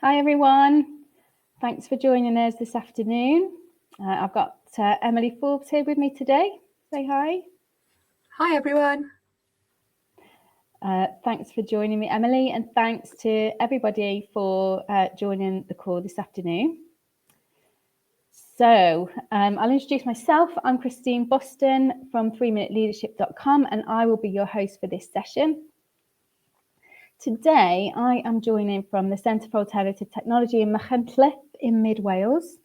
Hi everyone, thanks for joining us this afternoon. I've got Emily Forbes here with me today. Say hi. Hi everyone. Thanks for joining me, Emily, and thanks to everybody for joining the call this afternoon. So I'll introduce myself. I'm Christine Boston from 3minuteleadership.com and I will be your host for this session. Today, I am joining from the Centre for Alternative Technology in Machynlleth in Mid Wales,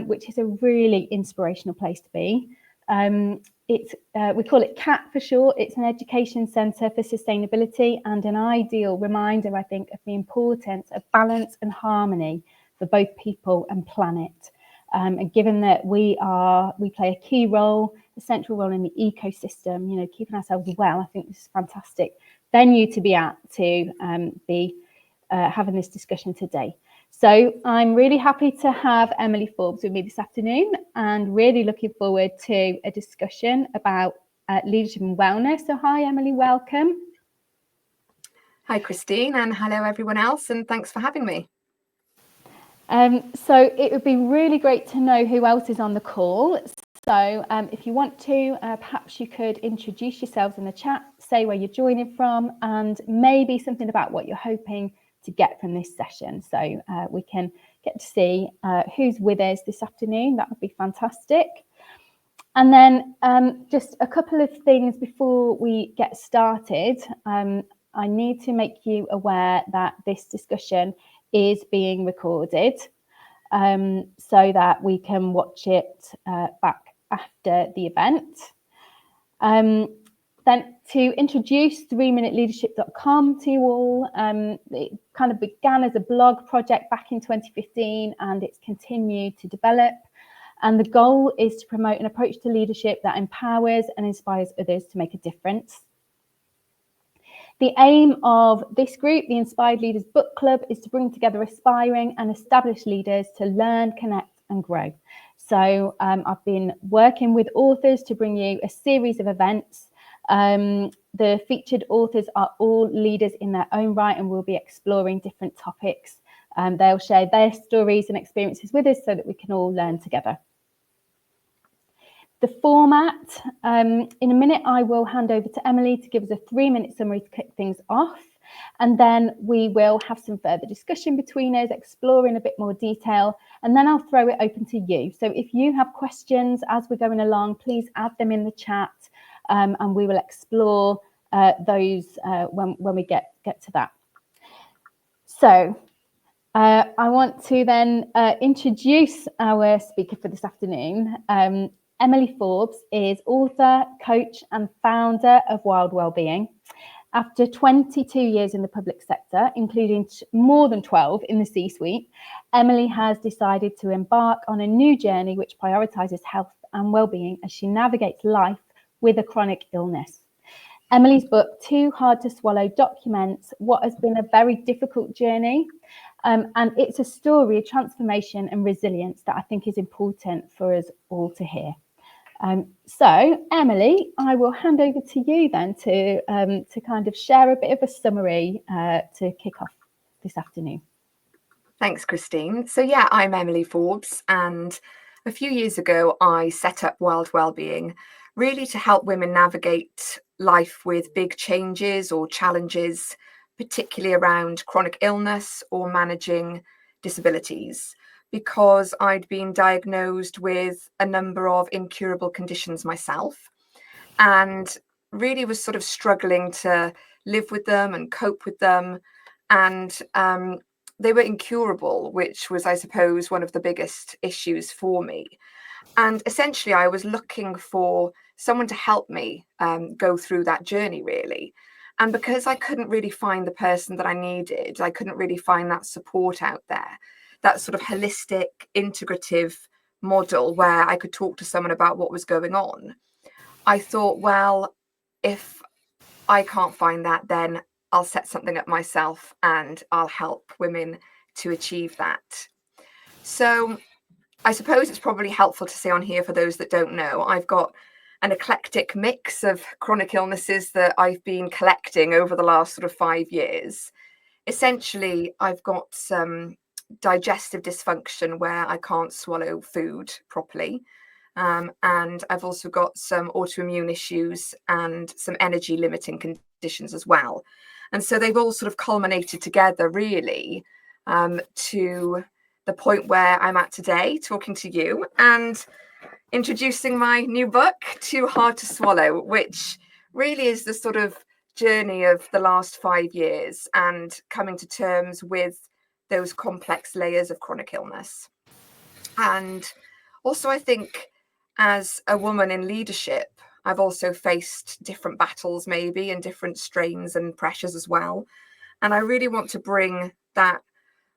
which is a really inspirational place to be. We call it CAT for short. It's an education centre for sustainability and an ideal reminder, I think, of the importance of balance and harmony for both people and planet. And given that we play a key role, a central role in the ecosystem, keeping ourselves well, I think this is fantastic venue to be at to be having this discussion today. So I'm really happy to have Emily Forbes with me this afternoon and really looking forward to a discussion about leadership and wellness. So hi Emily, welcome. Hi Christine, and hello everyone else, and thanks for having me. So it would be really great to know who else is on the call. So if you want to, perhaps you could introduce yourselves in the chat, say where you're joining from, and maybe something about what you're hoping to get from this session. So we can get to see who's with us this afternoon. That would be fantastic. And then just a couple of things before we get started. I need to make you aware that this discussion is being recorded so that we can watch it back after the event. Then to introduce 3minuteleadership.com to you all, it kind of began as a blog project back in 2015 and it's continued to develop. And the goal is to promote an approach to leadership that empowers and inspires others to make a difference. The aim of this group, the Inspired Leaders Book Club, is to bring together aspiring and established leaders to learn, connect and grow. So I've been working with authors to bring you a series of events. The featured authors are all leaders in their own right and we'll be exploring different topics. They'll share their stories and experiences with us so that we can all learn together. The format, in a minute, I will hand over to Emily to give us a 3-minute summary to kick things off. And then we will have some further discussion between us, explore in a bit more detail, and then I'll throw it open to you. So if you have questions as we're going along, please add them in the chat and we will explore those when we get to that. So I want to then introduce our speaker for this afternoon. Emily Forbes is author, coach and founder of Wylde Wellbeing. After 22 years in the public sector, including more than 12 in the C-suite, Emily has decided to embark on a new journey which prioritises health and wellbeing as she navigates life with a chronic illness. Emily's book, Too Hard to Swallow, documents what has been a very difficult journey. And it's a story of transformation and resilience that I think is important for us all to hear. So, Emily, I will hand over to you then to kind of share a bit of a summary to kick off this afternoon. Thanks, Christine. So yeah, I'm Emily Forbes, and a few years ago I set up Wylde Wellbeing really to help women navigate life with big changes or challenges, particularly around chronic illness or managing disabilities, because I'd been diagnosed with a number of incurable conditions myself and really was sort of struggling to live with them and cope with them. And they were incurable, which was, I suppose, one of the biggest issues for me. And essentially, I was looking for someone to help me go through that journey, really. And because I couldn't really find the person that I needed, I couldn't really find that support out there, that sort of holistic, integrative model where I could talk to someone about what was going on. I thought, well, if I can't find that, then I'll set something up myself and I'll help women to achieve that. So I suppose it's probably helpful to say on here, for those that don't know, I've got an eclectic mix of chronic illnesses that I've been collecting over the last sort of 5 years. essentially I've got some digestive dysfunction where I can't swallow food properly. And I've also got some autoimmune issues and some energy limiting conditions as well. And so they've all sort of culminated together, really, to the point where I'm at today, talking to you and introducing my new book, Too Hard to Swallow, which really is the sort of journey of the last 5 years and coming to terms with those complex layers of chronic illness. And also, I think as a woman in leadership, I've also faced different battles, maybe, and different strains and pressures as well. And I really want to bring that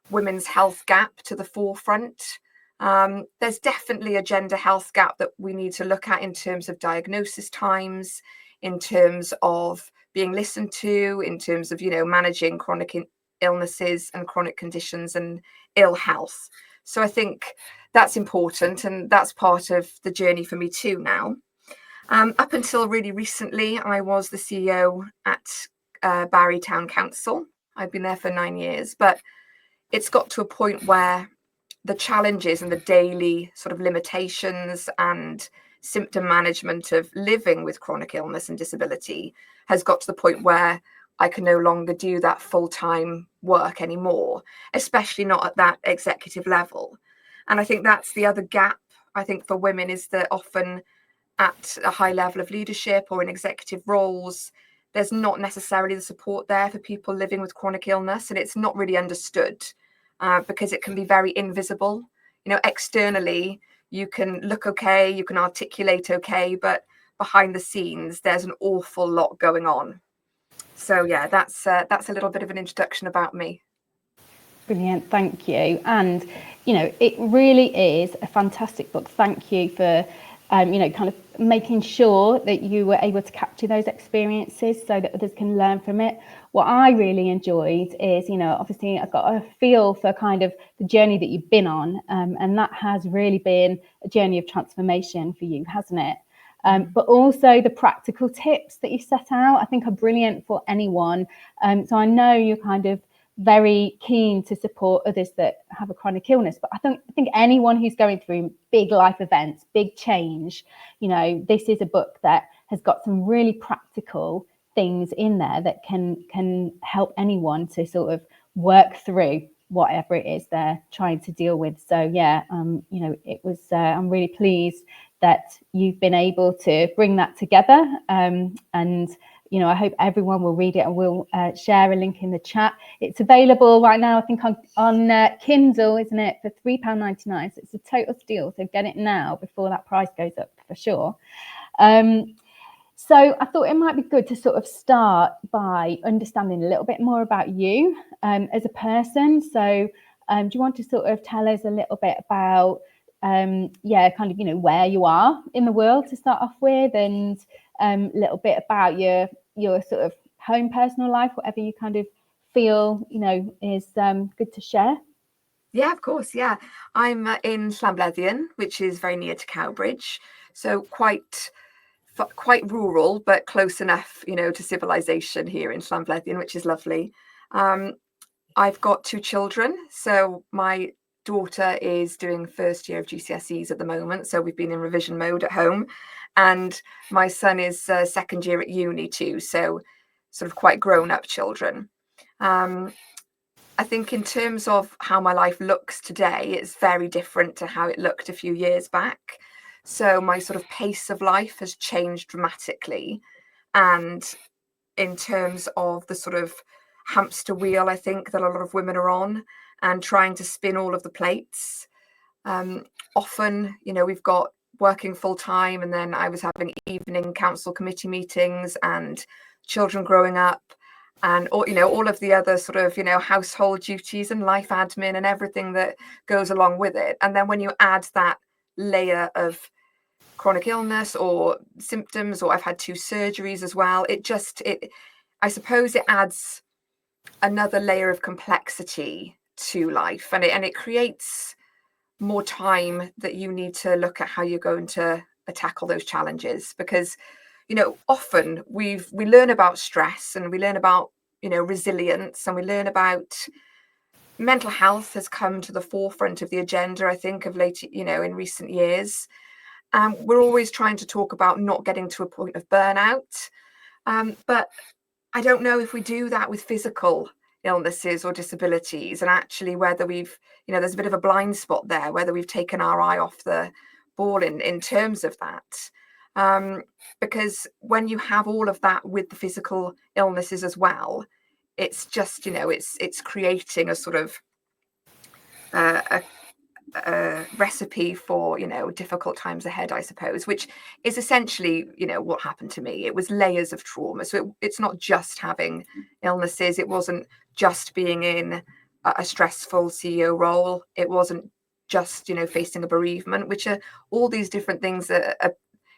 women's health gap to the forefront. There's definitely a gender health gap that we need to look at in terms of diagnosis times, in terms of being listened to, in terms of, managing chronic illnesses and chronic conditions and ill health. So I think that's important, and that's part of the journey for me too now. Up until really recently, I was the CEO at Barry Town Council. I've been there for 9 years, but it's got to a point where the challenges and the daily sort of limitations and symptom management of living with chronic illness and disability has got to the point where I can no longer do that full-time work anymore, especially not at that executive level. And I think that's the other gap, I think, for women, is that often at a high level of leadership or in executive roles, there's not necessarily the support there for people living with chronic illness, and it's not really understood because it can be very invisible. Externally, you can look okay, you can articulate okay, but behind the scenes, there's an awful lot going on. So yeah, that's a little bit of an introduction about me. Brilliant, thank you. And it really is a fantastic book. Thank you for kind of making sure that you were able to capture those experiences so that others can learn from it. What I really enjoyed is, obviously I got a feel for kind of the journey that you've been on, and that has really been a journey of transformation for you, hasn't it? But also the practical tips that you set out, I think, are brilliant for anyone. So I know you're kind of very keen to support others that have a chronic illness, but I think anyone who's going through big life events, big change, this is a book that has got some really practical things in there that can help anyone to sort of work through whatever it is they're trying to deal with. So yeah, it was I'm really pleased that you've been able to bring that together, and I hope everyone will read it, and we'll share a link in the chat. It's available right now, I think, on Kindle, isn't it, for £3.99. So it's a total steal. So get it now before that price goes up, for sure. So I thought it might be good to sort of start by understanding a little bit more about you as a person. So do you want to sort of tell us a little bit about kind of, where you are in the world to start off with, and a little bit about your sort of home personal life, whatever you kind of feel, is good to share? Yeah, of course. Yeah, I'm in Llanblethian, which is very near to Cowbridge. So quite rural, but close enough, to civilization here in Llanblethian, which is lovely. I've got 2 children. So my daughter is doing first year of GCSEs at the moment. So we've been in revision mode at home. And my son is second year at uni too. So sort of quite grown up children. I think in terms of how my life looks today, it's very different to how it looked a few years back. So my sort of pace of life has changed dramatically. And in terms of the sort of hamster wheel, I think, that a lot of women are on, and trying to spin all of the plates. Often, we've got working full time, and then I was having evening council committee meetings and children growing up, and all of the other sort of household duties and life admin and everything that goes along with it. And then when you add that layer of chronic illness or symptoms, or I've had 2 surgeries as well, I suppose it adds another layer of complexity to life, and it creates more time that you need to look at how you're going to tackle those challenges. Because often we learn about stress, and we learn about resilience, and we learn about mental health has come to the forefront of the agenda, I think, of late, in recent years. We're always trying to talk about not getting to a point of burnout. But I don't know if we do that with physical illnesses or disabilities, and actually whether we've, there's a bit of a blind spot there, whether we've taken our eye off the ball in terms of that. Because when you have all of that with the physical illnesses as well, it's just, it's creating a sort of a recipe for difficult times ahead, I suppose, which is essentially what happened to me. It was layers of trauma. So it's not just having illnesses. It wasn't just being in a stressful CEO role. It wasn't just facing a bereavement, which are all these different things that are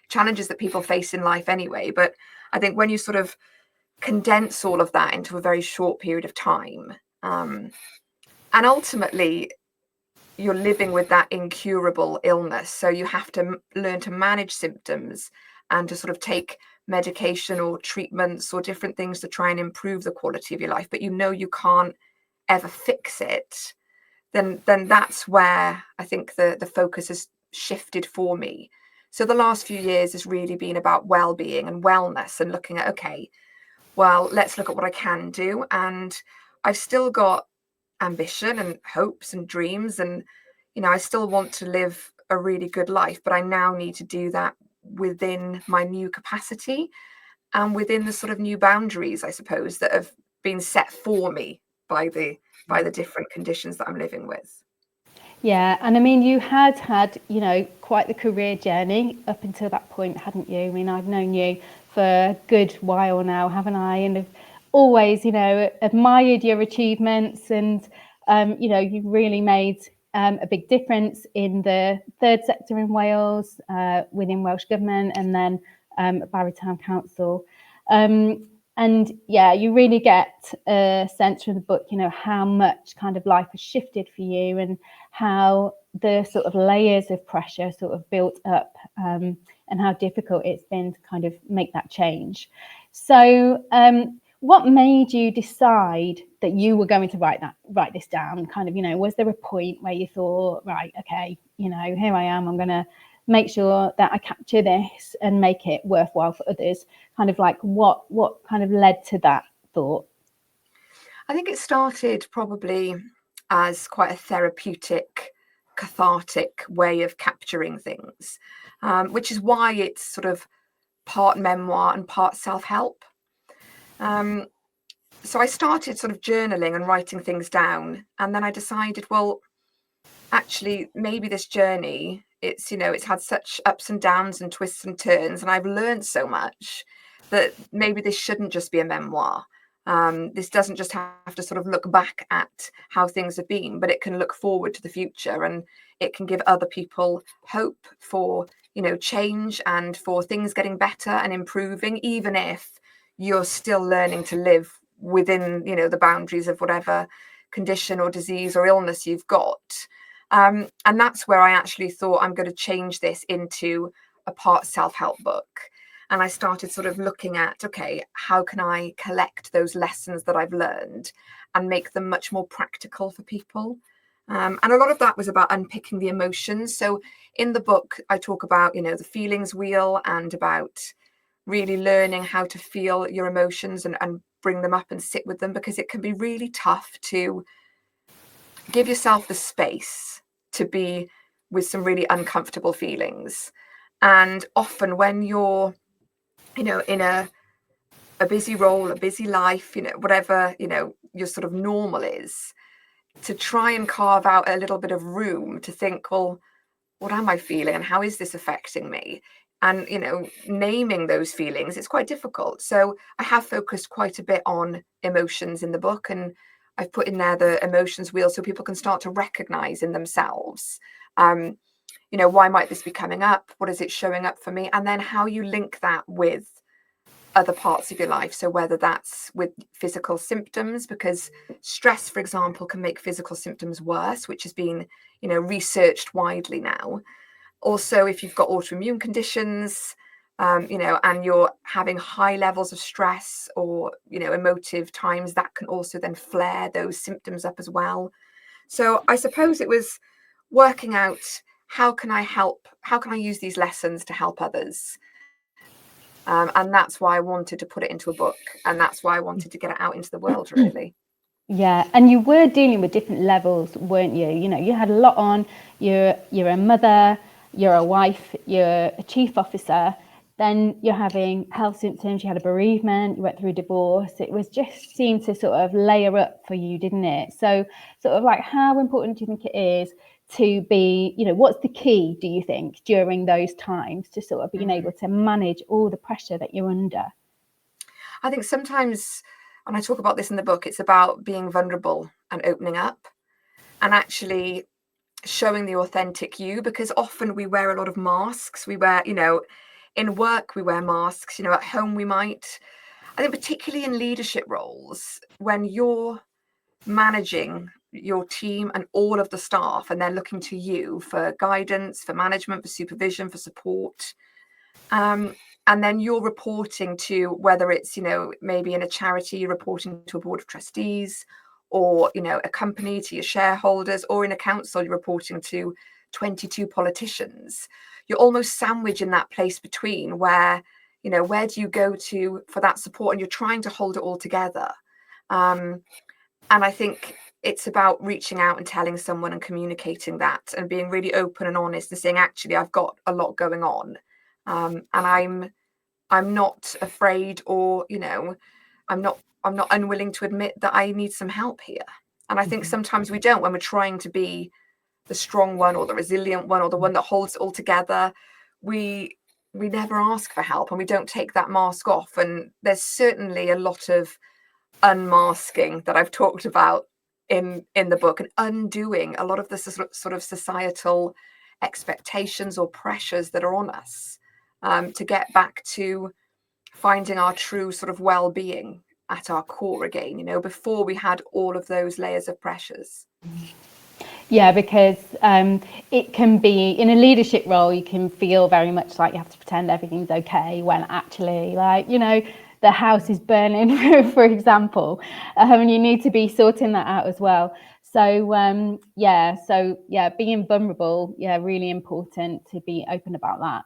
challenges that people face in life anyway. But I think when you sort of condense all of that into a very short period of time, and ultimately you're living with that incurable illness. So you have to learn to manage symptoms and to sort of take medication or treatments or different things to try and improve the quality of your life, but you can't ever fix it. Then that's where I think the focus has shifted for me. So the last few years has really been about well-being and wellness and looking at, okay, well, let's look at what I can do. And I've still got ambition and hopes and dreams, and I still want to live a really good life, but I now need to do that within my new capacity and within the sort of new boundaries, I suppose, that have been set for me by the different conditions that I'm living with. Yeah, and I mean, you had, quite the career journey up until that point, hadn't you? I mean, I've known you for a good while now, haven't I? And I've always, admired your achievements, and, you've really made a big difference in the third sector in Wales, within Welsh Government, and then Barry Town Council. And yeah, you really get a sense from the book, how much kind of life has shifted for you and how the sort of layers of pressure sort of built up, and how difficult it's been to kind of make that change. So what made you decide that you were going to write this down? Kind of, was there a point where you thought, right, okay, here I am, I'm going to make sure that I capture this and make it worthwhile for others? Kind of like what kind of led to that thought? I think it started probably as quite a therapeutic, cathartic way of capturing things, which is why it's sort of part memoir and part self-help. So I started sort of journaling and writing things down, and then I decided, well, actually, maybe this journey, it's had such ups and downs and twists and turns, and I've learned so much that maybe this shouldn't just be a memoir. This doesn't just have to sort of look back at how things have been, but it can look forward to the future, and it can give other people hope for change and for things getting better and improving, even if you're still learning to live within the boundaries of whatever condition or disease or illness you've got. And that's where I actually thought, I'm going to change this into a part self-help book. And I started sort of looking at, okay, how can I collect those lessons that I've learned and make them much more practical for people? And a lot of that was about unpicking the emotions. So in the book, I talk about, the feelings wheel, and about really learning how to feel your emotions and bring them up and sit with them, because it can be really tough to give yourself the space to be with some really uncomfortable feelings. And often when you're, in a busy role, a busy life, whatever, your sort of normal is, to try and carve out a little bit of room to think, well, what am I feeling and how is this affecting me? And, naming those feelings, it's quite difficult. So I have focused quite a bit on emotions in the book, and I've put in there the emotions wheel so people can start to recognize in themselves, why might this be coming up? What is it showing up for me? And then how you link that with other parts of your life. So whether that's with physical symptoms, because stress, for example, can make physical symptoms worse, which has been, researched widely now. Also, if you've got autoimmune conditions, and you're having high levels of stress or, emotive times, that can also then flare those symptoms up as well. So I suppose it was working out, how can I use these lessons to help others? And that's why I wanted to put it into a book, and that's why I wanted to get it out into the world, really. Yeah, and you were dealing with different levels, weren't you? You had a lot on. You're a mother, you're a wife, you're a chief officer. Then you're having health symptoms. You had a bereavement. You went through a divorce. It was just seemed to sort of layer up for you, didn't it? So, sort of like, how important do you think it is to be? What's the key, do you think, during those times to sort of being able to manage all the pressure that you're under? I think sometimes, and I talk about this in the book, it's about being vulnerable and opening up and actually showing the authentic you, because often we wear a lot of masks. We wear, in work, we wear masks, at home we might. I think particularly in leadership roles, when you're managing your team and all of the staff and they're looking to you for guidance, for management, for supervision, for support, and then you're reporting to, whether it's, maybe in a charity, you're reporting to a board of trustees, or, a company, to your shareholders, or in a council, you're reporting to 22 politicians. You're almost sandwiched in that place between where, where do you go to for that support? And you're trying to hold it all together. And I think it's about reaching out and telling someone and communicating that and being really open and honest and saying, actually, I've got a lot going on. And I'm not afraid, or, I'm not unwilling to admit that I need some help here. And I think sometimes we don't, when we're trying to be the strong one or the resilient one or the one that holds it all together. We never ask for help, and we don't take that mask off. And there's certainly a lot of unmasking that I've talked about in the book, and undoing a lot of the sort of societal expectations or pressures that are on us, to get back to finding our true sort of well-being at our core again, before we had all of those layers of pressures. Yeah, because it can be, in a leadership role, you can feel very much like you have to pretend everything's okay, when actually, like, the house is burning, for example, and you need to be sorting that out as well. So being vulnerable, really important to be open about that.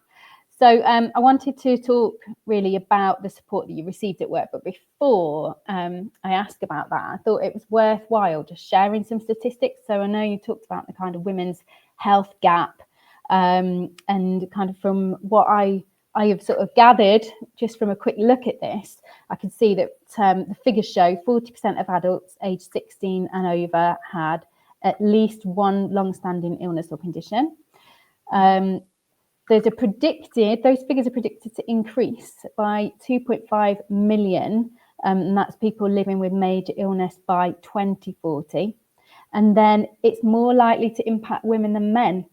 So I wanted to talk really about the support that you received at work. But before I ask about that, I thought it was worthwhile just sharing some statistics. So I know you talked about the kind of women's health gap, and kind of from what I have sort of gathered just from a quick look at this, I can see that the figures show 40% of adults aged 16 and over had at least one long-standing illness or condition. Those figures are predicted to increase by 2.5 million, and that's people living with major illness by 2040. And then it's more likely to impact women than men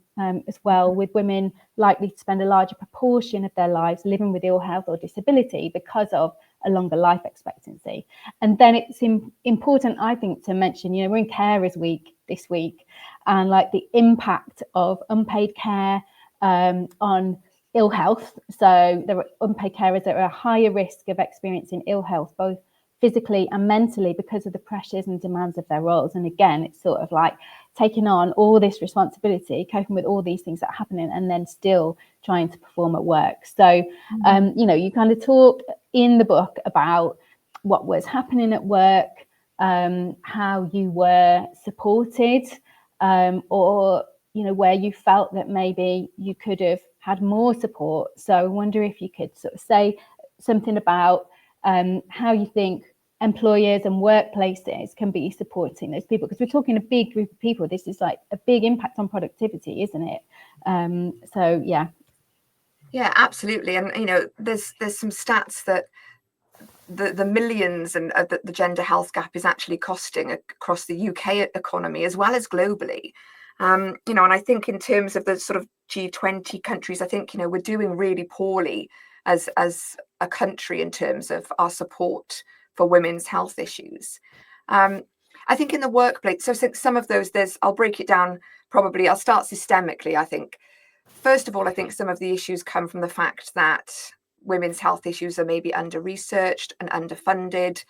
as well, with women likely to spend a larger proportion of their lives living with ill health or disability because of a longer life expectancy. And then it's important, I think, to mention, we're in Carers Week this week, and like the impact of unpaid care on ill health. So there are unpaid carers that are at a higher risk of experiencing ill health, both physically and mentally, because of the pressures and demands of their roles. And again, it's sort of like taking on all this responsibility, coping with all these things that are happening, and then still trying to perform at work. So, you kind of talk in the book about what was happening at work, how you were supported, or where you felt that maybe you could have had more support. So I wonder if you could sort of say something about how you think employers and workplaces can be supporting those people, because we're talking a big group of people. This is like a big impact on productivity, isn't it? Yeah, absolutely. And there's some stats that the millions and the gender health gap is actually costing across the UK economy as well as globally. And I think in terms of the sort of G20 countries, I think, we're doing really poorly as a country in terms of our support for women's health issues. I think in the workplace, so some of those, I'll break it down probably, I'll start systemically, I think. First of all, I think some of the issues come from the fact that women's health issues are maybe under-researched and underfunded.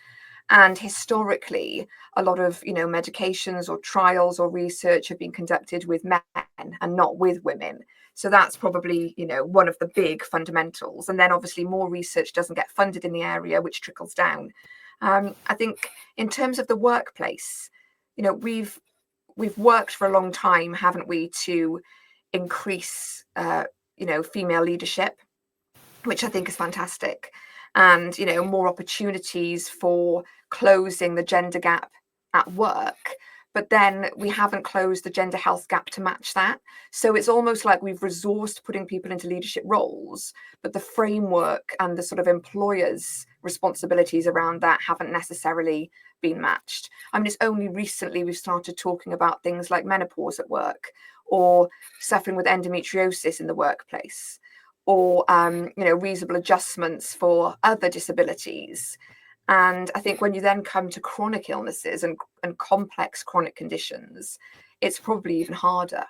And historically, a lot of, medications or trials or research have been conducted with men and not with women. So that's probably, one of the big fundamentals. And then obviously more research doesn't get funded in the area, which trickles down. I think in terms of the workplace, we've worked for a long time, haven't we, to increase, female leadership, which I think is fantastic. And, more opportunities for closing the gender gap at work. But then we haven't closed the gender health gap to match that. So it's almost like we've resourced putting people into leadership roles, but the framework and the sort of employers' responsibilities around that haven't necessarily been matched. I mean, it's only recently we've started talking about things like menopause at work, or suffering with endometriosis in the workplace, or reasonable adjustments for other disabilities. And I think when you then come to chronic illnesses and complex chronic conditions, it's probably even harder.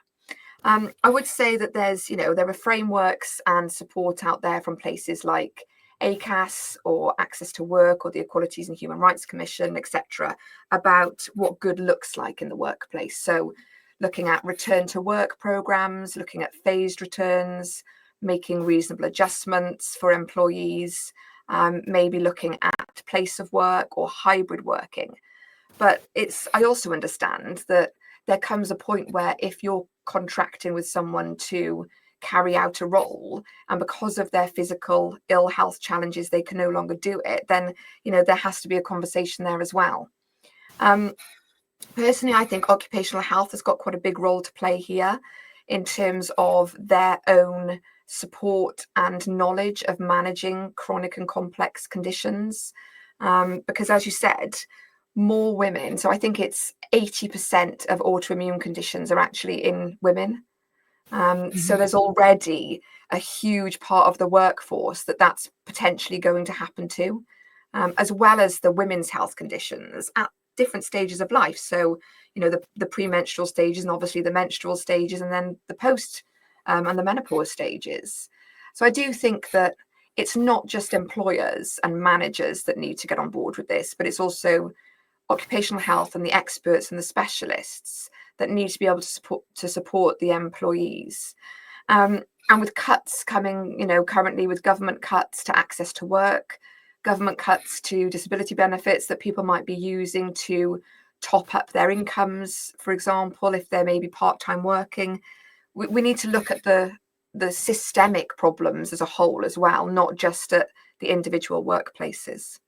I would say that there are frameworks and support out there from places like ACAS or Access to Work or the Equalities and Human Rights Commission, etc., about what good looks like in the workplace. So looking at return to work programs, looking at phased returns, making reasonable adjustments for employees, maybe looking at place of work or hybrid working. But I also understand that there comes a point where if you're contracting with someone to carry out a role, and because of their physical ill health challenges, they can no longer do it, then, there has to be a conversation there as well. Personally, I think occupational health has got quite a big role to play here in terms of their own support and knowledge of managing chronic and complex conditions. Because as you said, more women, so I think it's 80% of autoimmune conditions are actually in women. So there's already a huge part of the workforce that's potentially going to happen to, as well as the women's health conditions at different stages of life. So, the premenstrual stages, and obviously the menstrual stages, and then the post and the menopause stages. So I do think that it's not just employers and managers that need to get on board with this, but it's also occupational health and the experts and the specialists that need to be able to support the employees. And with cuts coming, currently with government cuts to access to work, government cuts to disability benefits that people might be using to top up their incomes, for example, if they're maybe part-time working, we need to look at the systemic problems as a whole as well, not just at the individual workplaces.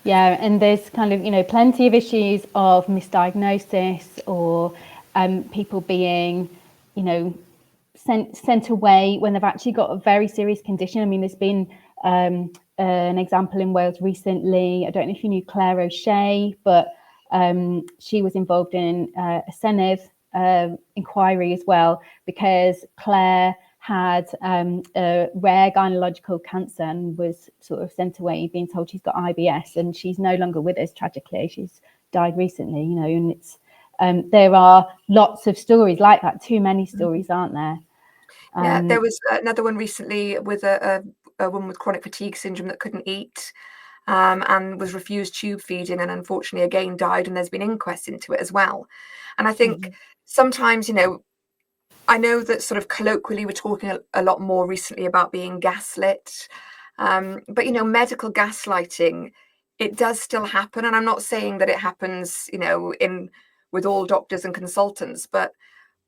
Yeah, and there's kind of, plenty of issues of misdiagnosis or people being, sent away when they've actually got a very serious condition. I mean, there's been an example in Wales recently. I don't know if you knew Claire O'Shea, but she was involved in a Senedd inquiry as well, because Claire had a rare gynecological cancer and was sort of sent away being told she's got IBS, and she's no longer with us, tragically. She's died recently, and it's there are lots of stories like that. Too many stories, aren't there? Yeah, there was another one recently with a woman with chronic fatigue syndrome that couldn't eat and was refused tube feeding, and unfortunately again died, and there's been inquests into it as well. And I think sometimes, I know that sort of colloquially we're talking a lot more recently about being gaslit, but medical gaslighting, it does still happen. And I'm not saying that it happens with all doctors and consultants, but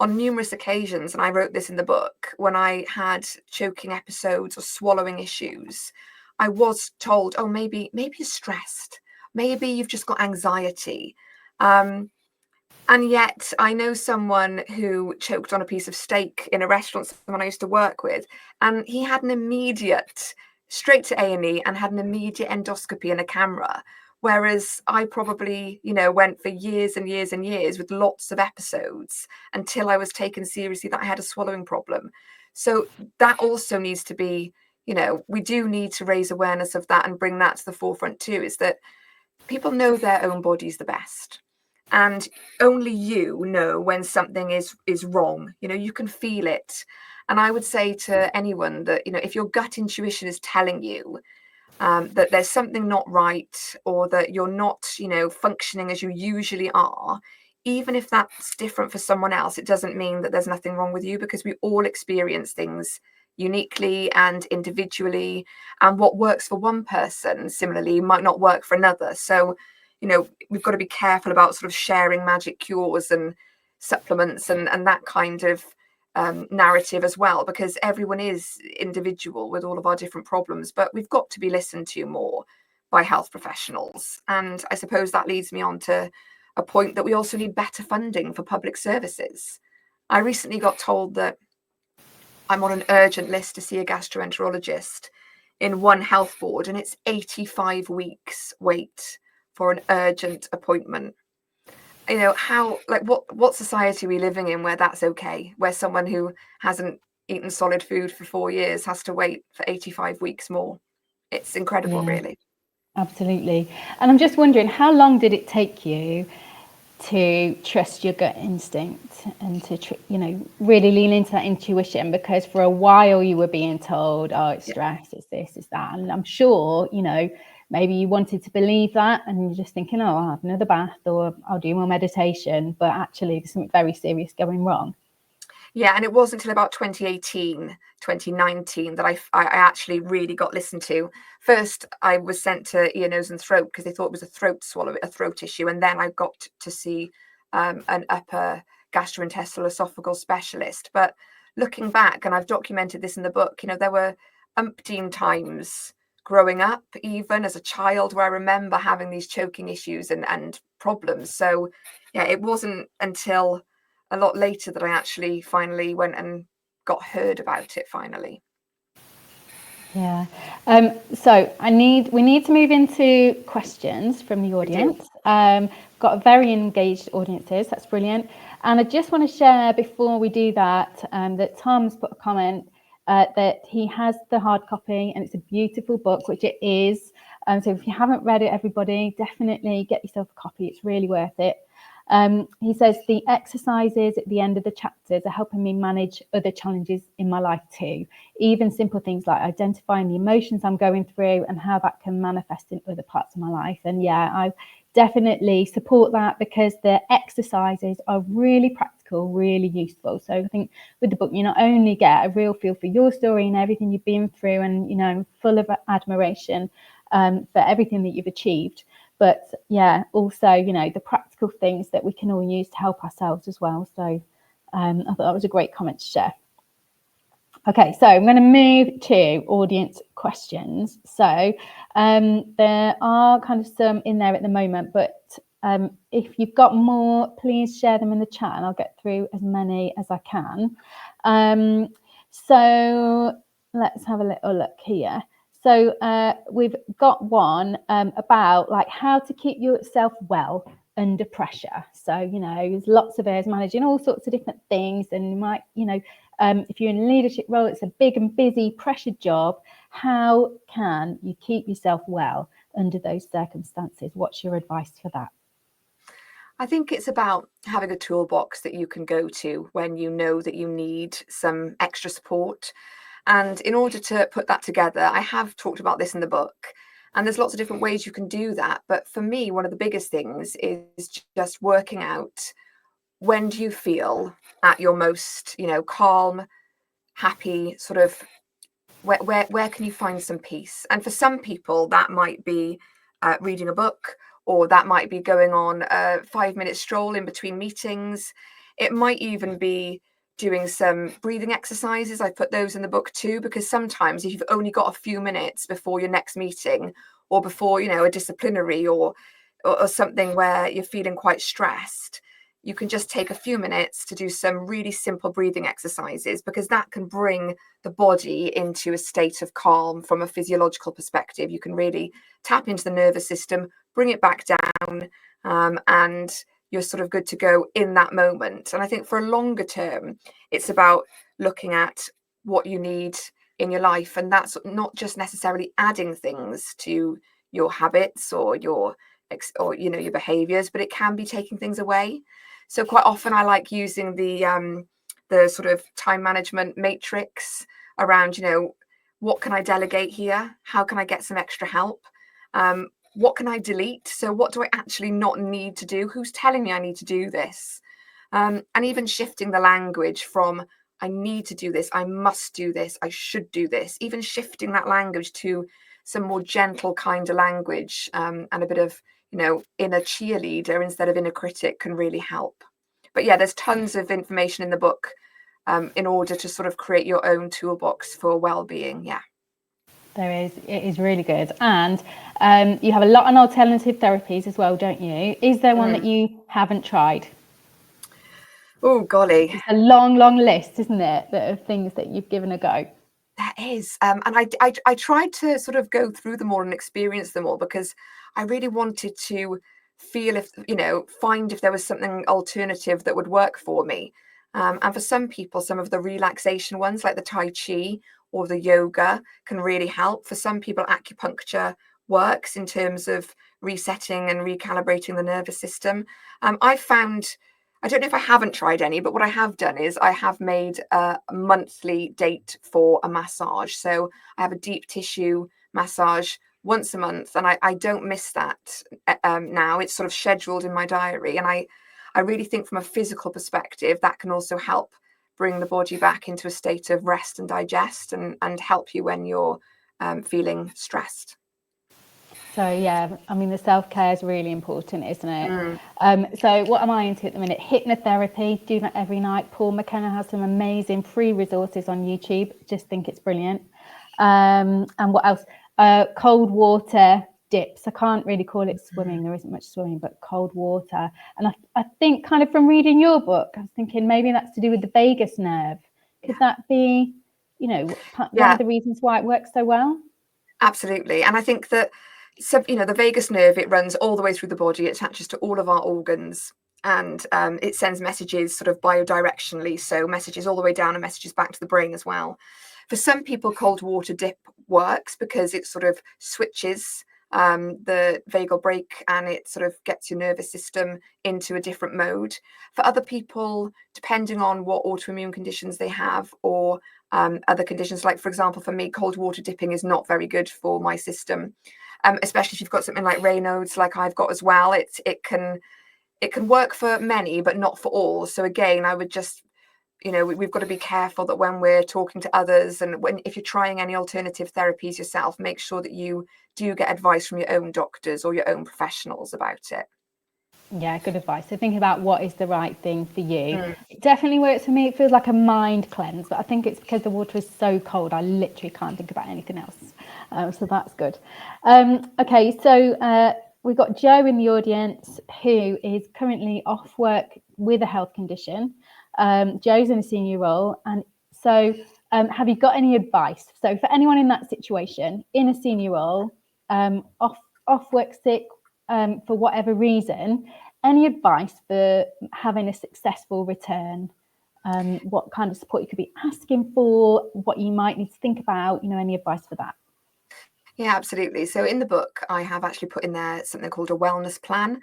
on numerous occasions, and I wrote this in the book, when I had choking episodes or swallowing issues, I was told, oh, maybe you're stressed, maybe you've just got anxiety. And yet I know someone who choked on a piece of steak in a restaurant, someone I used to work with, and he had an immediate, straight to A&E, and had an immediate endoscopy and a camera. Whereas I probably, went for years and years and years with lots of episodes until I was taken seriously that I had a swallowing problem. So that also needs to be, we do need to raise awareness of that and bring that to the forefront too, is that people know their own bodies the best. And only you know when something is wrong. You can feel it. And I would say to anyone that, if your gut intuition is telling you that there's something not right, or that you're not, functioning as you usually are, even if that's different for someone else, it doesn't mean that there's nothing wrong with you, because we all experience things uniquely and individually. And what works for one person similarly might not work for another. So, we've got to be careful about sort of sharing magic cures and supplements and that kind of narrative as well, because everyone is individual with all of our different problems. But we've got to be listened to more by health professionals. And I suppose that leads me on to a point that we also need better funding for public services. I recently got told that I'm on an urgent list to see a gastroenterologist in one health board, and it's 85 weeks wait for an urgent appointment. What society are we living in where that's okay, where someone who hasn't eaten solid food for 4 years has to wait for 85 weeks more? It's incredible, really. Absolutely. And I'm just wondering, how long did it take you to trust your gut instinct and to really lean into that intuition? Because for a while you were being told, oh, it's stress, it's this, it's that, and I'm sure maybe you wanted to believe that, and you're just thinking, oh, I'll have another bath, or I'll do more meditation, but actually there's something very serious going wrong. Yeah, and it wasn't until about 2018, 2019 that I actually really got listened to. First, I was sent to ear, nose and throat because they thought it was a throat issue. And then I got to see an upper gastrointestinal esophageal specialist. But looking back, and I've documented this in the book, there were umpteen times growing up, even as a child, where I remember having these choking issues and problems. So yeah, it wasn't until a lot later that I actually finally went and got heard about it finally. Yeah. So we need to move into questions from the audience. Got a very engaged audiences. That's brilliant. And I just want to share before we do that, that Tom's put a comment that he has the hard copy, and it's a beautiful book, which it is. So if you haven't read it, everybody, definitely get yourself a copy. It's really worth it. He says the exercises at the end of the chapters are helping me manage other challenges in my life too. Even simple things like identifying the emotions I'm going through and how that can manifest in other parts of my life. And yeah, I definitely support that, because the exercises are really practical, really useful. So I think with the book, you not only get a real feel for your story and everything you've been through, and full of admiration for everything that you've achieved, but yeah, also the practical things that we can all use to help ourselves as well. So I thought that was a great comment to share. Okay, so I'm going to move to audience questions. So there are kind of some in there at the moment, but if you've got more, please share them in the chat and I'll get through as many as I can. So let's have a little look here. So we've got one about like how to keep yourself well under pressure. So, there's lots of us managing all sorts of different things, and you might, if you're in a leadership role, it's a big and busy, pressured job. How can you keep yourself well under those circumstances? What's your advice for that? I think it's about having a toolbox that you can go to when you know that you need some extra support. And in order to put that together, I have talked about this in the book, and there's lots of different ways you can do that. But for me, one of the biggest things is just working out, when do you feel at your most, calm, happy, sort of where can you find some peace? And for some people, that might be reading a book, or that might be going on a 5-minute stroll in between meetings. It might even be doing some breathing exercises. I put those in the book too, because sometimes if you've only got a few minutes before your next meeting, or before, a disciplinary or something where you're feeling quite stressed, you can just take a few minutes to do some really simple breathing exercises, because that can bring the body into a state of calm from a physiological perspective. You can really tap into the nervous system, bring it back down, and you're sort of good to go in that moment. And I think for a longer term, it's about looking at what you need in your life. And that's not just necessarily adding things to your habits or your behaviors, but it can be taking things away. So quite often I like using the the sort of time management matrix around, what can I delegate here? How can I get some extra help? What can I delete? So what do I actually not need to do? Who's telling me I need to do this? And even shifting the language from I need to do this, I must do this, I should do this, even shifting that language to some more gentle kind of language, and a bit of, inner cheerleader instead of inner critic can really help. But yeah, there's tons of information in the book in order to sort of create your own toolbox for well-being. Yeah. There is. It is really good. And you have a lot on alternative therapies as well, don't you? Is there one that you haven't tried? Oh, golly. It's a long, long list, isn't it, of things that you've given a go? That is. And I tried to sort of go through them all and experience them all, because I really wanted to feel find if there was something alternative that would work for me. And for some people, some of the relaxation ones like the Tai Chi or the yoga can really help. For some people, acupuncture works in terms of resetting and recalibrating the nervous system. I found, I don't know if I haven't tried any, but what I have done is I have made a monthly date for a massage. So I have a deep tissue massage once a month, and I don't miss that now. It's sort of scheduled in my diary. And I really think from a physical perspective, that can also help bring the body back into a state of rest and digest, and help you when you're feeling stressed. So yeah, I mean, the self-care is really important, isn't it? So what am I into at the minute? Hypnotherapy, do that every night. Paul McKenna has some amazing free resources on YouTube. Just think it's brilliant. And what else? Cold water dips. I can't really call it swimming. There isn't much swimming, but cold water. And I think kind of from reading your book, I was thinking maybe that's to do with the vagus nerve. Could that be, one of the reasons why it works so well? Absolutely. And I think that, so, the vagus nerve, it runs all the way through the body. It attaches to all of our organs, and it sends messages sort of biodirectionally. So messages all the way down and messages back to the brain as well. For some people, cold water dip works because it sort of switches the vagal brake, and it sort of gets your nervous system into a different mode. For other people, depending on what autoimmune conditions they have, or other conditions, like for example, for me, cold water dipping is not very good for my system, especially if you've got something like Raynaud's, like I've got as well. It can work for many, but not for all. So again, I would just, we've got to be careful that when we're talking to others, and if you're trying any alternative therapies yourself, make sure that you do get advice from your own doctors or your own professionals about it. Yeah, good advice. So think about what is the right thing for you. It definitely works for me. It feels like a mind cleanse, but I think it's because the water is so cold. I literally can't think about anything else. So that's good. Okay, so we've got Joe in the audience who is currently off work with a health condition. Joe's in a senior role. And so have you got any advice? So for anyone in that situation, in a senior role, off work sick, for whatever reason, any advice for having a successful return? What kind of support you could be asking for, what you might need to think about, any advice for that? Yeah, absolutely. So in the book, I have actually put in there something called a wellness plan.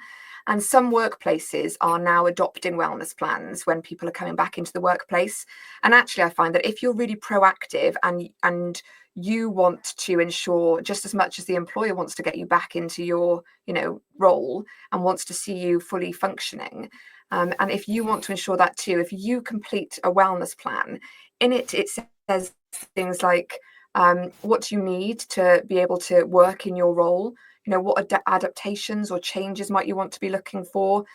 And some workplaces are now adopting wellness plans when people are coming back into the workplace. And actually, I find that if you're really proactive and you want to ensure, just as much as the employer wants to get you back into your, role and wants to see you fully functioning, and if you want to ensure that too, if you complete a wellness plan, in it says things like, what do you need to be able to work in your role? What adaptations or changes might you want to be looking for?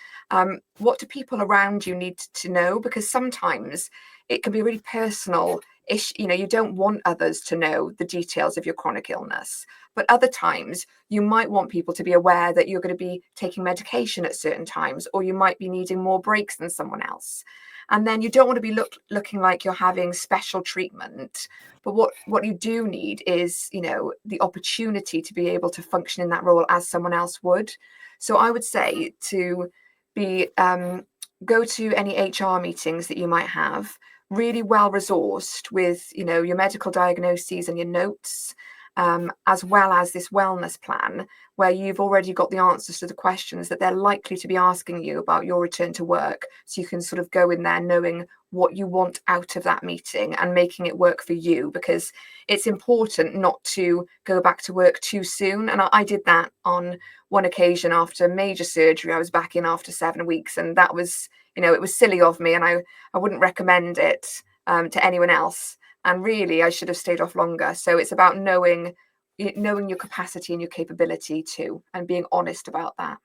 What do people around you need to know? Because sometimes it can be really personal. You don't want others to know the details of your chronic illness. But other times, you might want people to be aware that you're going to be taking medication at certain times, or you might be needing more breaks than someone else. And then you don't want to be looking like you're having special treatment. But what you do need is, the opportunity to be able to function in that role as someone else would. So I would say to be go to any HR meetings that you might have, really well resourced with, your medical diagnoses and your notes, as well as this wellness plan, where you've already got the answers to the questions that they're likely to be asking you about your return to work. So you can sort of go in there knowing what you want out of that meeting and making it work for you, because it's important not to go back to work too soon. And I did that on one occasion after major surgery. I was back in after 7 weeks, and that was, it was silly of me, and I wouldn't recommend it to anyone else. And really, I should have stayed off longer. So it's about knowing your capacity and your capability too, and being honest about that.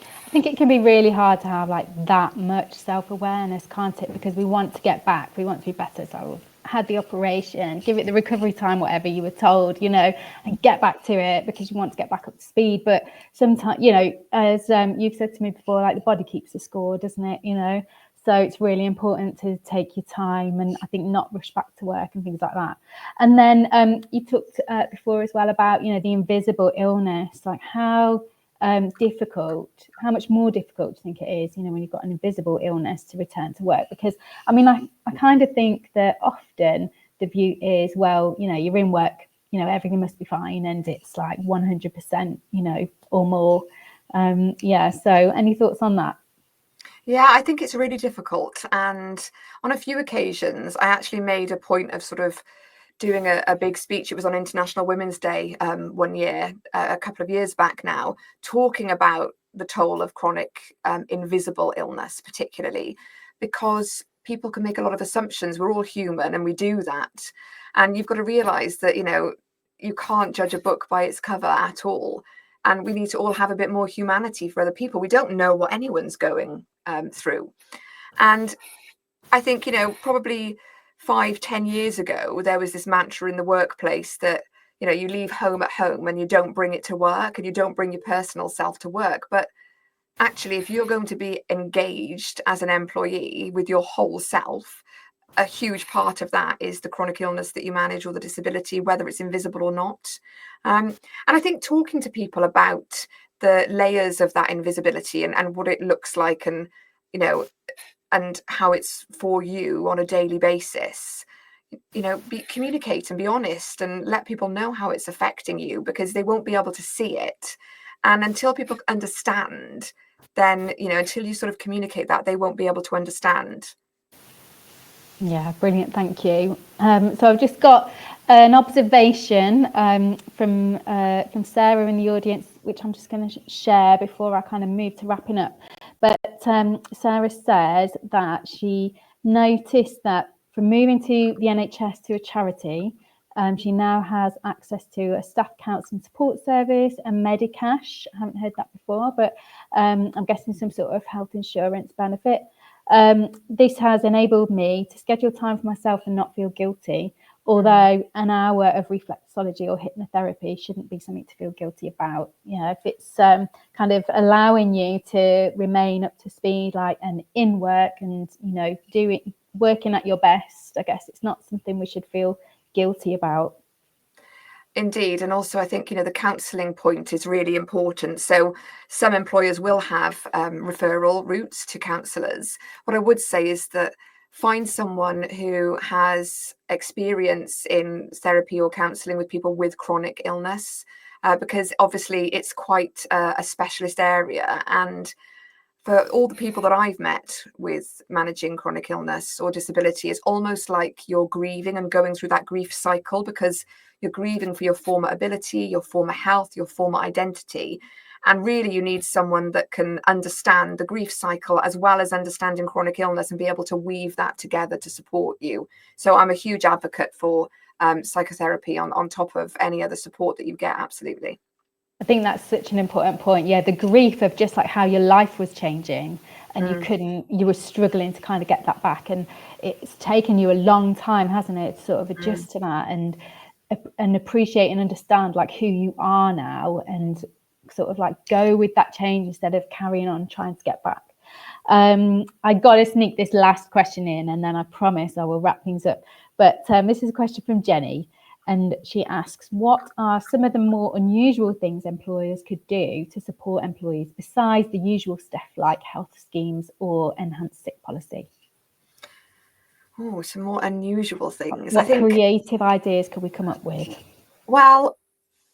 I think it can be really hard to have like that much self-awareness, can't it? Because we want to get back, we want to be better. So I've had the operation, give it the recovery time, whatever you were told, and get back to it because you want to get back up to speed. But sometimes, as you've said to me before, like the body keeps the score, doesn't it? So it's really important to take your time and I think not rush back to work and things like that. And then you talked before as well about, the invisible illness, like how much more difficult do you think it is, when you've got an invisible illness to return to work? Because, I kind of think that often the view is, well, you're in work, everything must be fine. And it's like 100%, or more. So any thoughts on that? Yeah, I think it's really difficult. And on a few occasions, I actually made a point of sort of doing a big speech. It was on International Women's Day one year, a couple of years back now, talking about the toll of chronic invisible illness, particularly because people can make a lot of assumptions. We're all human and we do that. And you've got to realize that, you can't judge a book by its cover at all. And we need to all have a bit more humanity for other people. We don't know what anyone's going through. And I think, probably 5-10 years ago, there was this mantra in the workplace that, you leave home at home and you don't bring it to work and you don't bring your personal self to work. But actually, if you're going to be engaged as an employee with your whole self, a huge part of that is the chronic illness that you manage or the disability, whether it's invisible or not. And I think talking to people about the layers of that invisibility and what it looks like and, and how it's for you on a daily basis, communicate and be honest and let people know how it's affecting you, because they won't be able to see it. And until people understand, then, until you sort of communicate that, they won't be able to understand. Yeah, brilliant. Thank you. So I've just got an observation from Sarah in the audience, which I'm just going to share before I kind of move to wrapping up. But Sarah says that she noticed that from moving to the NHS to a charity, she now has access to a staff counselling support service and Medicash. I haven't heard that before, but I'm guessing some sort of health insurance benefit. This has enabled me to schedule time for myself and not feel guilty, although an hour of reflexology or hypnotherapy shouldn't be something to feel guilty about. If it's kind of allowing you to remain up to speed, like and in work and, working at your best, I guess it's not something we should feel guilty about. Indeed. And also, I think, the counselling point is really important. So some employers will have referral routes to counsellors. What I would say is that find someone who has experience in therapy or counselling with people with chronic illness, because obviously it's quite a specialist area. And for all the people that I've met with managing chronic illness or disability, it's almost like you're grieving and going through that grief cycle, because you're grieving for your former ability, your former health, your former identity. And really, you need someone that can understand the grief cycle as well as understanding chronic illness and be able to weave that together to support you. So I'm a huge advocate for psychotherapy on top of any other support that you get. Absolutely. I think that's such an important point. Yeah, the grief of just like how your life was changing and you were struggling to kind of get that back. And it's taken you a long time, hasn't it, to sort of adjust to that and appreciate and understand like who you are now and sort of like go with that change instead of carrying on trying to get back. I got to sneak this last question in and then I promise I will wrap things up. But this is a question from Jenny. And she asks, what are some of the more unusual things employers could do to support employees besides the usual stuff like health schemes or enhanced sick policy? Oh, some more unusual things. What I think creative ideas could we come up with? Well,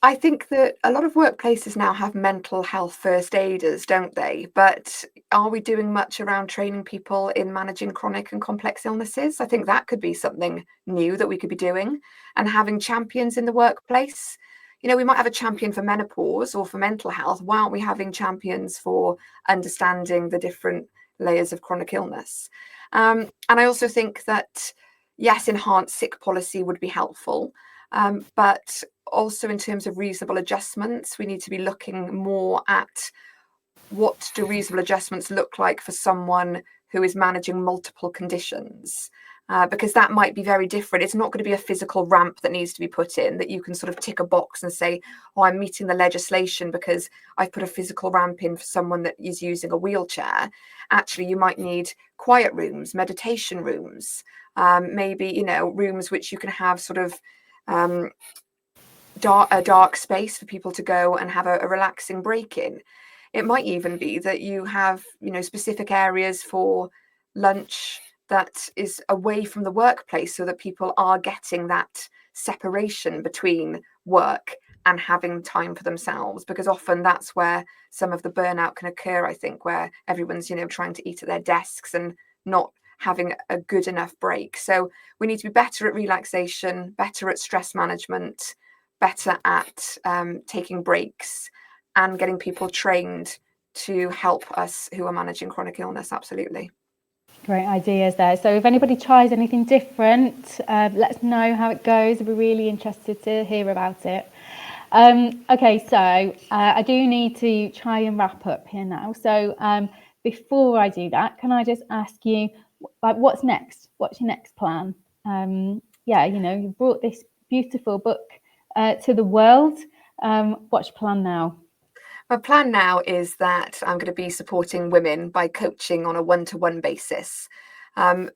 I think that a lot of workplaces now have mental health first aiders, don't they? But are we doing much around training people in managing chronic and complex illnesses? I think that could be something new that we could be doing, and having champions in the workplace. You know, we might have a champion for menopause or for mental health. Why aren't we having champions for understanding the different layers of chronic illness? And I also think that, yes, enhanced sick policy would be helpful. But also in terms of reasonable adjustments, we need to be looking more at what do reasonable adjustments look like for someone who is managing multiple conditions. Because that might be very different. It's not going to be a physical ramp that needs to be put in that you can sort of tick a box and say, oh, I'm meeting the legislation because I've put a physical ramp in for someone that is using a wheelchair. Actually, you might need quiet rooms, meditation rooms, maybe, you know, rooms which you can have sort of a dark space for people to go and have a relaxing break in. It might even be that you have, you know, specific areas for lunch that is away from the workplace so that people are getting that separation between work and having time for themselves, because often that's where some of the burnout can occur, I think, where everyone's, you know, trying to eat at their desks and not having a good enough break. So we need to be better at relaxation, better at stress management, better at taking breaks, and getting people trained to help us who are managing chronic illness. Absolutely. Great ideas there. So if anybody tries anything different, let us know how it goes. I'd be really interested to hear about it. Okay, so I do need to try and wrap up here now. So before I do that, can I just ask you, like, what's next? What's your next plan? Yeah, you know, you brought this beautiful book to the world. What's your plan now? My plan now is that I'm going to be supporting women by coaching on a one-to-one basis.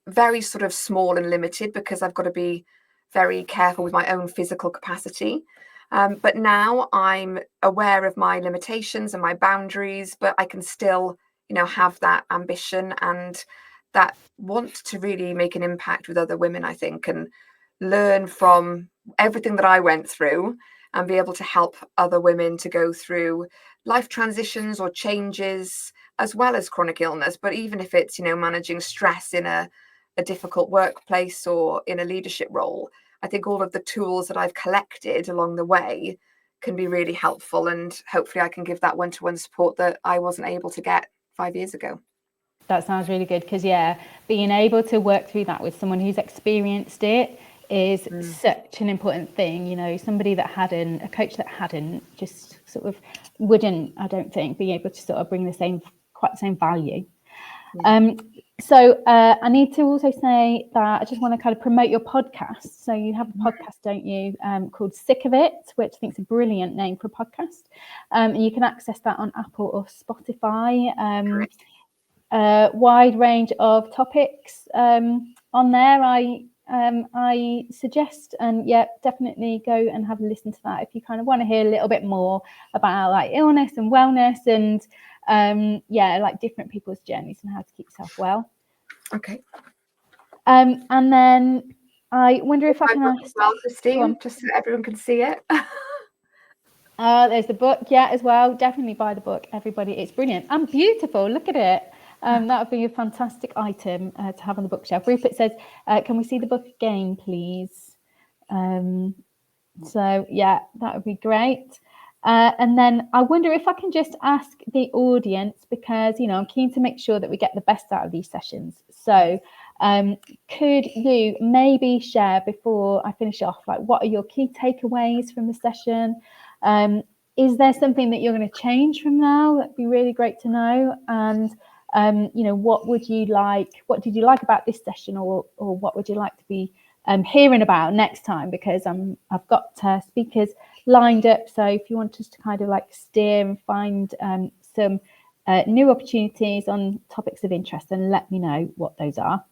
Very sort of small and limited because I've got to be very careful with my own physical capacity. But now I'm aware of my limitations and my boundaries, but I can still, you know, have that ambition and that want to really make an impact with other women, I think, and learn from everything that I went through and be able to help other women to go through life transitions or changes, as well as chronic illness. But even if it's, you know, managing stress in a difficult workplace or in a leadership role, I think all of the tools that I've collected along the way can be really helpful. And hopefully I can give that one-to-one support that I wasn't able to get 5 years ago. That sounds really good, because yeah, being able to work through that with someone who's experienced it is such an important thing. You know, somebody that hadn't, a coach that hadn't, just sort of wouldn't, I don't think, be able to sort of bring quite the same value. So I need to also say that I just want to kind of promote your podcast. So you have a podcast, don't you, called Sick of It, which I think is a brilliant name for a podcast. And you can access that on Apple or Spotify. Wide range of topics on there. I suggest, and yeah, definitely go and have a listen to that if you kind of want to hear a little bit more about like illness and wellness and yeah, like different people's journeys and how to keep yourself well. Okay. And then I wonder if I can ask, well, Christine, just so everyone can see it. There's the book, yeah, as well. Definitely buy the book, everybody. It's brilliant and beautiful. Look at it. That would be a fantastic item to have on the bookshelf. Rupert says, can we see the book again, please? So yeah, that would be great. And then I wonder if I can just ask the audience, because, you know, I'm keen to make sure that we get the best out of these sessions. So could you maybe share, before I finish off, like, what are your key takeaways from the session? Is there something that you're going to change from now? That'd be really great to know. And you know, what did you like about this session, or what would you like to be hearing about next time? Because I've got speakers lined up, so if you want us to kind of like steer and find some new opportunities on topics of interest, then let me know what those are.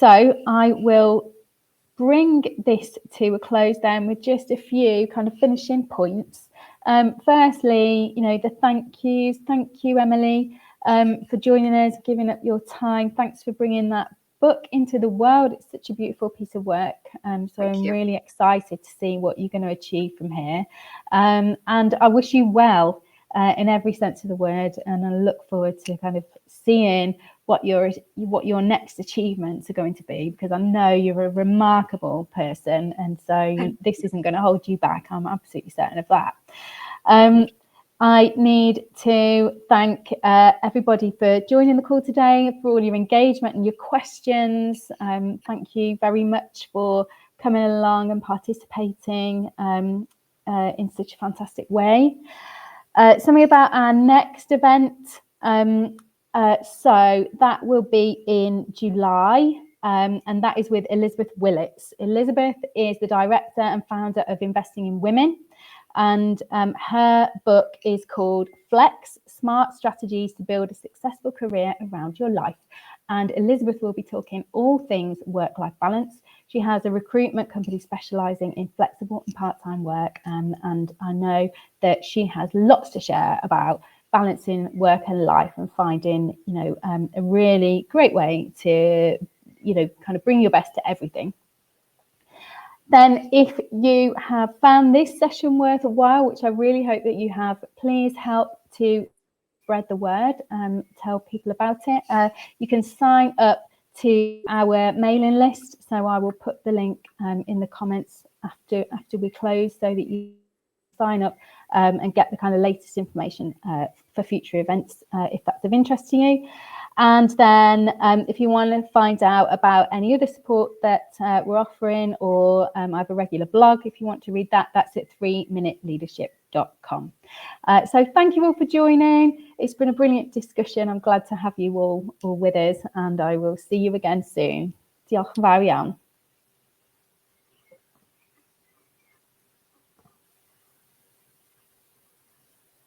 So I will bring this to a close then with just a few kind of finishing points. Firstly, you know, the thank yous. Thank you, Emily, for joining us, giving up your time. Thanks for bringing that book into the world. It's such a beautiful piece of work. So I'm really excited to see what you're going to achieve from here. And I wish you well in every sense of the word. And I look forward to kind of seeing what your next achievements are going to be, because I know you're a remarkable person. And so this isn't going to hold you back. I'm absolutely certain of that. I need to thank everybody for joining the call today, for all your engagement and your questions. Thank you very much for coming along and participating in such a fantastic way. Something about our next event. So that will be in July. And that is with Elizabeth Willits. Elizabeth is the director and founder of Investing in Women. And her book is called Flex, Smart Strategies to Build a Successful Career Around Your Life. And Elizabeth will be talking all things work-life balance. She has a recruitment company specialising in flexible and part-time work. And I know that she has lots to share about balancing work and life and finding, a really great way to, kind of bring your best to everything. Then if you have found this session worthwhile, which I really hope that you have, please help to spread the word and tell people about it. You can sign up to our mailing list. So I will put the link in the comments after we close, so that you sign up and get the kind of latest information for future events if that's of interest to you. And then if you want to find out about any other support that we're offering, or I have a regular blog, if you want to read that, that's at 3minuteleadership.com. So thank you all for joining. It's been a brilliant discussion. I'm glad to have you all with us, and I will see you again soon. Diolch yn fawr iawn.